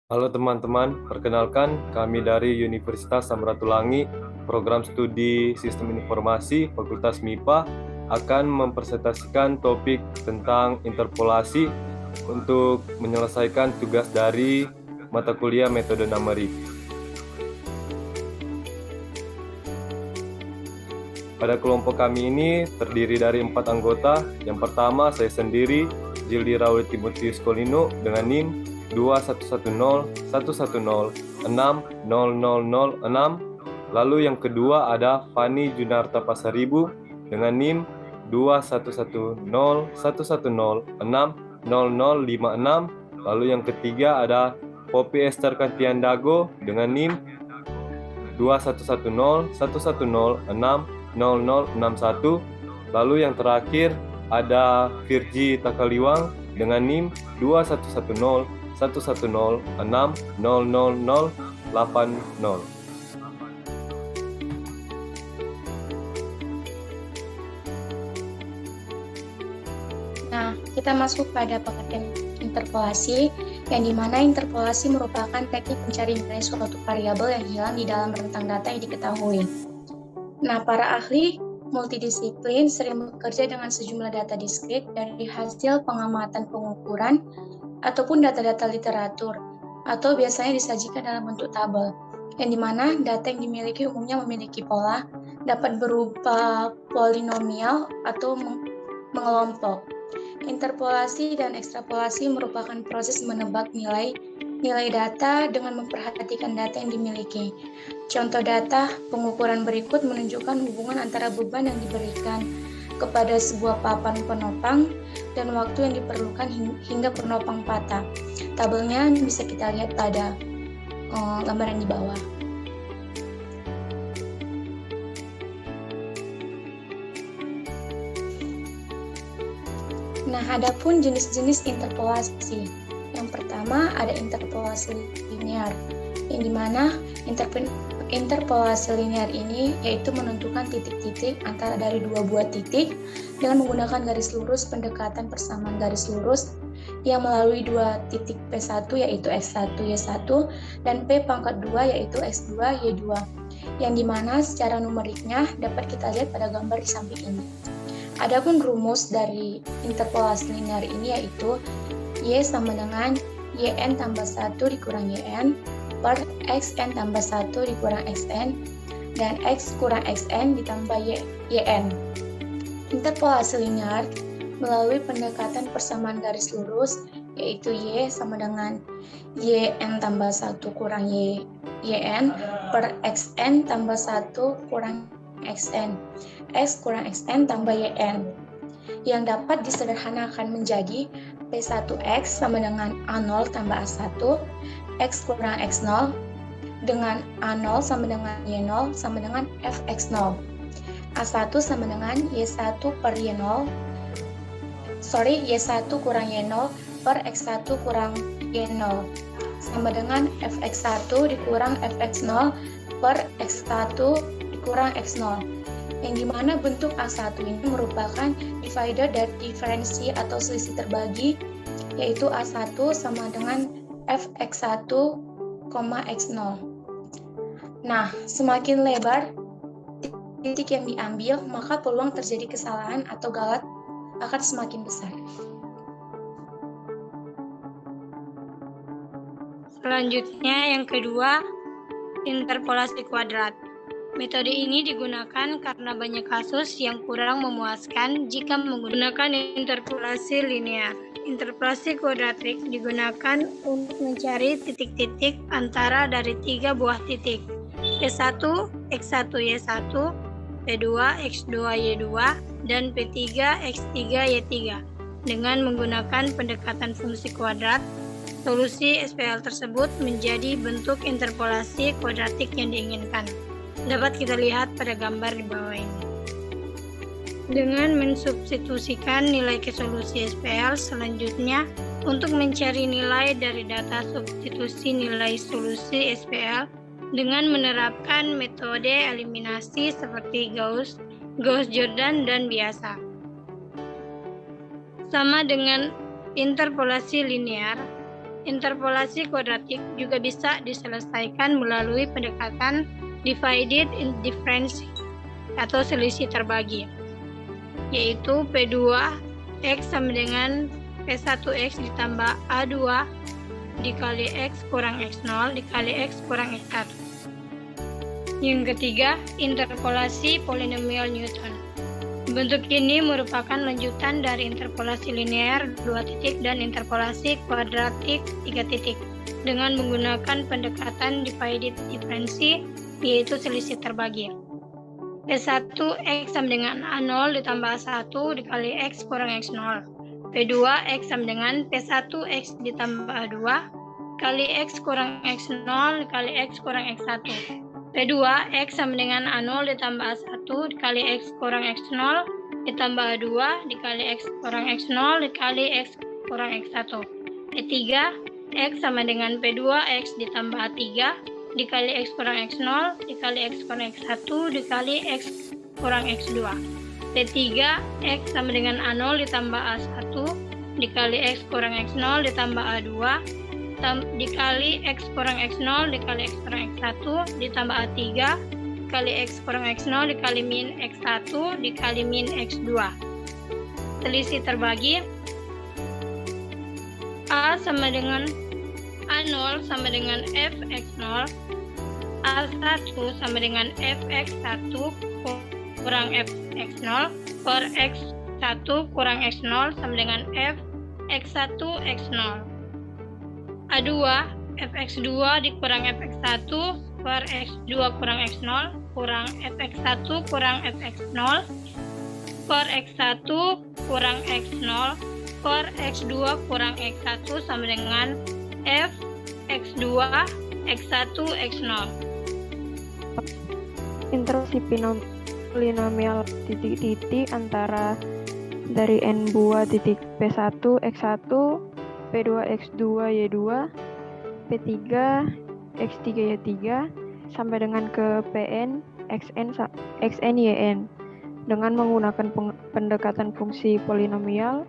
Halo teman-teman, perkenalkan kami dari Universitas Samratulangi, program studi Sistem Informasi, Fakultas MIPA, akan mempresentasikan topik tentang interpolasi untuk menyelesaikan tugas dari mata kuliah metode numeric. Pada kelompok kami ini terdiri dari 4 anggota. Yang pertama, saya sendiri, Jildi Raul Timotius Kolino dengan NIM 211011600006. Lalu yang kedua ada Fani Junarta Pasaribu dengan NIM 211011060056. Lalu yang ketiga ada Poppy Esther Kantiandago dengan NIM 211011060061. Lalu yang terakhir ada Virgi Takaliwang dengan NIM 211011060080. Nah, kita masuk pada pengertian interpolasi, yang dimana interpolasi merupakan teknik mencari nilai suatu variabel yang hilang di dalam rentang data yang diketahui. Nah, para ahli multidisiplin sering bekerja dengan sejumlah data diskrit dari hasil pengamatan pengukuran ataupun data-data literatur, atau biasanya disajikan dalam bentuk tabel, yang dimana data yang dimiliki umumnya memiliki pola, dapat berupa polinomial atau mengelompok. Interpolasi dan ekstrapolasi merupakan proses menebak nilai data dengan memperhatikan data yang dimiliki. Contoh data pengukuran berikut menunjukkan hubungan antara beban yang diberikan kepada sebuah papan penopang dan waktu yang diperlukan hingga penopang patah. Tabelnya bisa kita lihat pada gambaran di bawah. Nah, adapun jenis-jenis interpolasi. Yang pertama ada interpolasi linear, yang dimana interpolasi linear ini yaitu menentukan titik-titik antara dari dua buah titik dengan menggunakan garis lurus pendekatan persamaan garis lurus yang melalui dua titik P1 yaitu X1 Y1 dan P pangkat 2 yaitu X2 Y2, yang dimana secara numeriknya dapat kita lihat pada gambar di samping ini. Adapun rumus dari interpolasi linear ini yaitu Y sama dengan YN tambah 1 dikurang YN per XN tambah 1 dikurang XN dan X kurang XN ditambah YN. Interpolasi linear melalui pendekatan persamaan garis lurus yaitu Y sama dengan YN tambah 1 kurang YN per XN tambah 1 kurang XN, X kurang XN tambah YN, yang dapat disederhanakan menjadi P1X sama dengan A0 tambah A1, X kurang X0 dengan A0 sama dengan Y0 sama dengan Fx0, A1 sama dengan Y1 per Y0, Y1 kurang Y0 per X1 kurang Y0, sama dengan Fx1 dikurang Fx0 per X1 kurang X0, yang dimana bentuk A1 ini merupakan divisor dari diferensi atau selisih terbagi, yaitu A1 sama dengan Fx1, X0. Nah, semakin lebar titik yang diambil, maka peluang terjadi kesalahan atau galat akan semakin besar. Selanjutnya, yang kedua, interpolasi kuadrat. Metode ini digunakan karena banyak kasus yang kurang memuaskan jika menggunakan interpolasi linear. Interpolasi kuadratik digunakan untuk mencari titik-titik antara dari tiga buah titik, P1, X1, Y1, P2, X2, Y2, dan P3, X3, Y3. Dengan menggunakan pendekatan fungsi kuadrat, solusi SPL tersebut menjadi bentuk interpolasi kuadratik yang diinginkan. Dapat kita lihat pada gambar di bawah ini. Dengan mensubstitusikan nilai ke solusi SPL selanjutnya, untuk mencari nilai dari data substitusi nilai solusi SPL dengan menerapkan metode eliminasi seperti Gauss-Jordan dan biasa. Sama dengan interpolasi linear, Interpolasi kuadratik juga bisa diselesaikan melalui pendekatan divided difference atau selisih terbagi, yaitu P2X sama dengan P1X ditambah A2 dikali X kurang X0 dikali X kurang X1. Yang ketiga, interpolasi polinomial Newton. Bentuk ini merupakan lanjutan dari interpolasi linear 2 titik dan interpolasi kuadratik 3 titik dengan menggunakan pendekatan divided difference, yaitu selisih terbagi. P1X sama dengan A0 ditambah A1 dikali X kurang X0. P2X sama dengan P1X ditambah A2 kali X kurang X0 dikali X kurang X1. P2X sama dengan A0 ditambah A1 dikali X kurang X0 ditambah A2 dikali X kurang X0 dikali X kurang X1. P3X sama dengan P2X ditambah A3 dikali X kurang X0 dikali X kurang X1 dikali X kurang X2. P3X sama dengan A0 ditambah A1 dikali X kurang X0 ditambah A2 dikali X kurang X0 dikali X kurang X1 ditambah A3 dikali X kurang X0 dikali min X1 dikali min X2. Selisih terbagi A sama dengan A0 sama dengan Fx0, A1 sama dengan Fx1 kurang Fx0 per X1 kurang X0 sama dengan Fx1 X0. A2 Fx2 dikurang Fx1 per X2 kurang X0 kurang Fx1 kurang Fx0 per X1 kurang X0 per X2 kurang X1 sama dengan Fx2 X1 X0. Interpolasi polinomial titik-titik antara dari n buah titik P1 X1 P2 X2 Y2 P3 X3 Y3 sampai dengan ke Pn Xn Yn dengan menggunakan pendekatan fungsi polinomial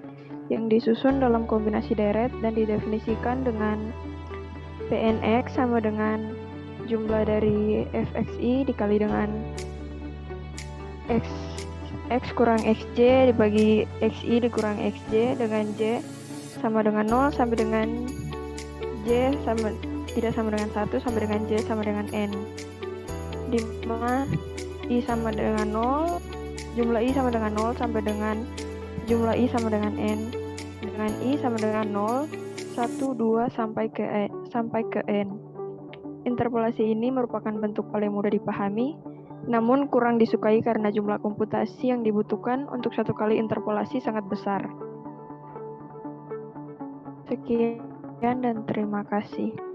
yang disusun dalam kombinasi deret dan didefinisikan dengan Pnx sama dengan jumlah dari fxi dikali dengan x kurang xj dibagi xi dikurang xj dengan j sama dengan 0 sampai dengan j sama tidak sama dengan 1 sampai dengan j sama dengan n, di mana i sama dengan 0, jumlah i sama dengan 0 sampai dengan jumlah i sama dengan n, dengan i sama dengan 0, 1, 2 sampai ke n. Interpolasi ini merupakan bentuk paling mudah dipahami, namun kurang disukai karena jumlah komputasi yang dibutuhkan untuk satu kali interpolasi sangat besar. Sekian dan terima kasih.